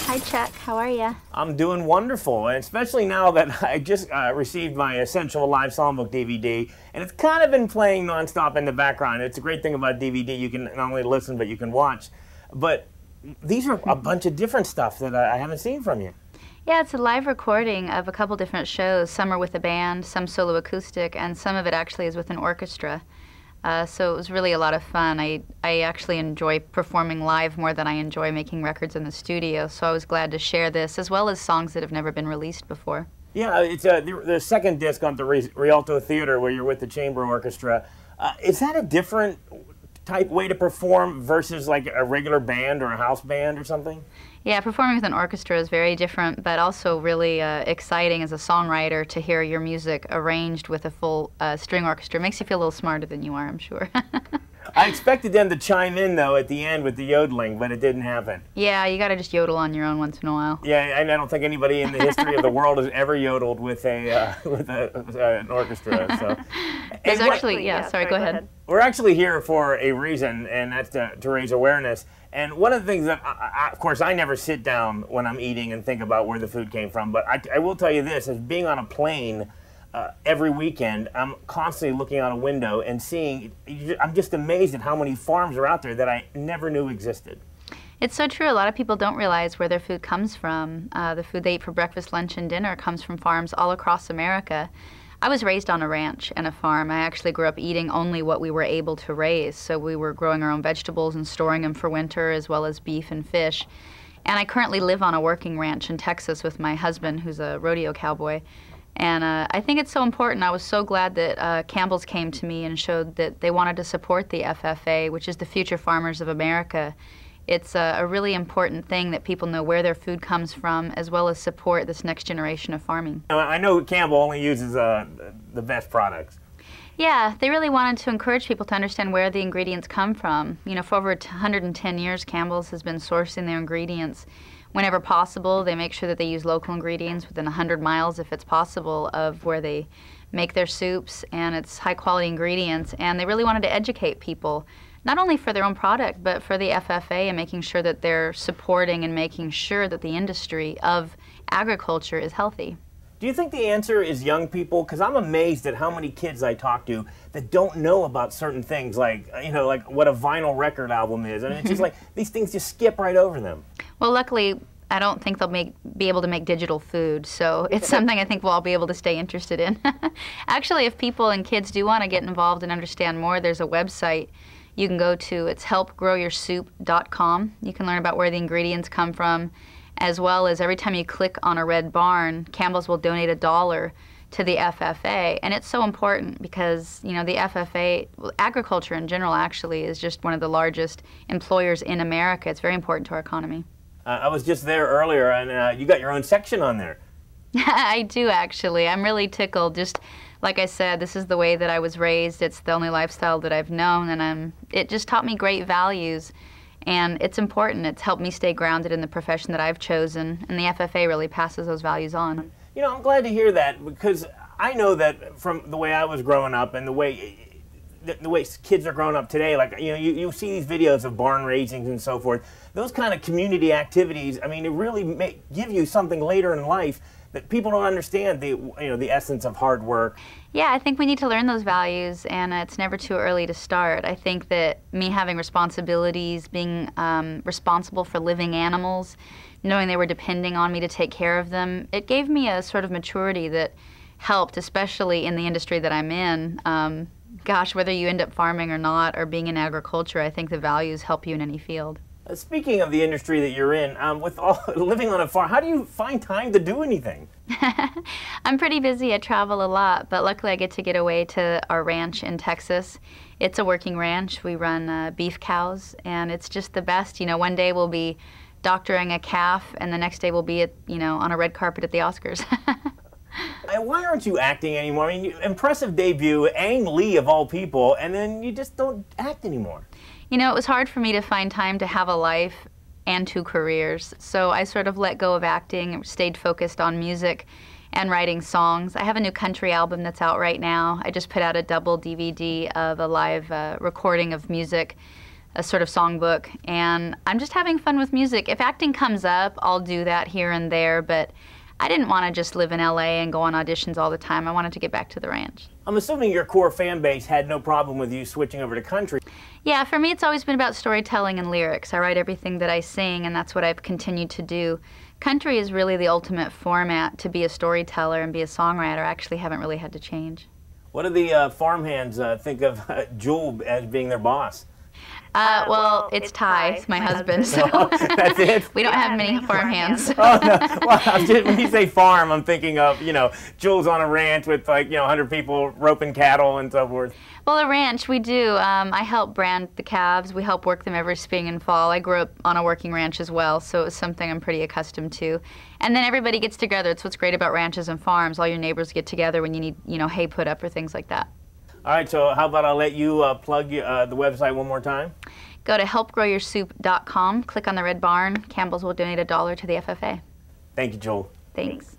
Hi Chuck, how are you? I'm doing wonderful, and especially now that I just received my Essential Live Songbook DVD, and it's kind of been playing nonstop in the background. It's a great thing about DVD, you can not only listen, but you can watch. But these are a bunch of different stuff that I haven't seen from you. Yeah, it's a live recording of a couple different shows. Some are with a band, some solo acoustic, and some of it actually is with an orchestra. So it was really a lot of fun. I actually enjoy performing live more than I enjoy making records in the studio, so I was glad to share this, as well as songs that have never been released before. Yeah, it's the second disc on the Rialto Theater where you're with the chamber orchestra. Is that a different type way to perform versus like a regular band or a house band or something? Yeah, performing with an orchestra is very different, but also really exciting as a songwriter to hear your music arranged with a full string orchestra. It makes you feel a little smarter than you are, I'm sure. I expected them to chime in, though, at the end with the yodeling, but it didn't happen. Yeah, you got to just yodel on your own once in a while. Yeah, and I don't think anybody in the history of the world has ever yodeled with an orchestra. So. There's actually, sorry, go ahead. We're actually here for a reason, and that's to raise awareness. And one of the things that, of course, I never sit down when I'm eating and think about where the food came from, but I will tell you this, as being on a plane every weekend, I'm constantly looking out a window and seeing, I'm just amazed at how many farms are out there that I never knew existed. It's so true. A lot of people don't realize where their food comes from. The food they eat for breakfast, lunch, and dinner comes from farms all across America. I was raised on a ranch and a farm. I actually grew up eating only what we were able to raise. So we were growing our own vegetables and storing them for winter, as well as beef and fish. And I currently live on a working ranch in Texas with my husband, who's a rodeo cowboy. And I think it's so important. I was so glad that Campbell's came to me and showed that they wanted to support the FFA, which is the Future Farmers of America. It's a really important thing that people know where their food comes from, as well as support this next generation of farming. I know Campbell only uses the best products. Yeah, they really wanted to encourage people to understand where the ingredients come from. You know, for over 110 years, Campbell's has been sourcing their ingredients. Whenever possible, they make sure that they use local ingredients within 100 miles, if it's possible, of where they make their soups, and it's high-quality ingredients. And they really wanted to educate people, not only for their own product, but for the FFA, and making sure that they're supporting and making sure that the industry of agriculture is healthy. Do you think the answer is young people? Because I'm amazed at how many kids I talk to that don't know about certain things, like, you know, like what a vinyl record album is. And it's just like, these things just skip right over them. Well, luckily, I don't think they'll be able to make digital food, so it's something I think we'll all be able to stay interested in. Actually, if people and kids do want to get involved and understand more, there's a website you can go to. It's helpgrowyoursoup.com. You can learn about where the ingredients come from, as well as every time you click on a red barn, Campbell's will donate $1 to the FFA. And it's so important because, you know, the FFA, agriculture in general actually, is just one of the largest employers in America. It's very important to our economy. I was just there earlier, and you got your own section on there. I do, actually. I'm really tickled. Just like I said, this is the way that I was raised. It's the only lifestyle that I've known, and it just taught me great values. And it's important. It's helped me stay grounded in the profession that I've chosen, and the FFA really passes those values on. You know, I'm glad to hear that, because I know that from the way I was growing up and the way kids are growing up today, like, you know, you see these videos of barn raisings and so forth. Those kind of community activities, I mean, it really give you something later in life that people don't understand, the essence of hard work. Yeah, I think we need to learn those values, and it's never too early to start. I think that me having responsibilities, being responsible for living animals, knowing they were depending on me to take care of them, it gave me a sort of maturity that helped, especially in the industry that I'm in. Gosh, whether you end up farming or not, or being in agriculture, I think the values help you in any field. Speaking of the industry that you're in, with living on a farm, how do you find time to do anything? I'm pretty busy. I travel a lot, but luckily I get to get away to our ranch in Texas. It's a working ranch. We run beef cows, and it's just the best. You know, one day we'll be doctoring a calf, and the next day we'll be at, you know, on a red carpet at the Oscars. Why aren't you acting anymore? I mean, impressive debut, Ang Lee of all people, and then you just don't act anymore. You know, it was hard for me to find time to have a life and 2 careers, so I sort of let go of acting, stayed focused on music and writing songs. I have a new country album that's out right now. I just put out a double DVD of a live recording of music a sort of songbook, and I'm just having fun with music. If acting comes up, I'll do that here and there, but I didn't want to just live in LA and go on auditions all the time. I wanted to get back to the ranch. I'm assuming your core fan base had no problem with you switching over to country. Yeah, for me it's always been about storytelling and lyrics. I write everything that I sing, and that's what I've continued to do. Country is really the ultimate format to be a storyteller and be a songwriter. I actually haven't really had to change. What do the farmhands think of Jewel as being their boss? Well, it's Ty, my husband, so That's it? we don't have many farmhands. Oh, no. Well, when you say farm, I'm thinking of, Jewel's on a ranch with 100 people roping cattle and so forth. Well, a ranch, we do. I help brand the calves. We help work them every spring and fall. I grew up on a working ranch as well, so it was something I'm pretty accustomed to. And then everybody gets together. It's what's great about ranches and farms. All your neighbors get together when you need, hay put up or things like that. All right, so how about I'll let you plug the website one more time? Go to helpgrowyoursoup.com, click on the red barn. Campbell's will donate $1 to the FFA. Thank you, Jewel. Thanks.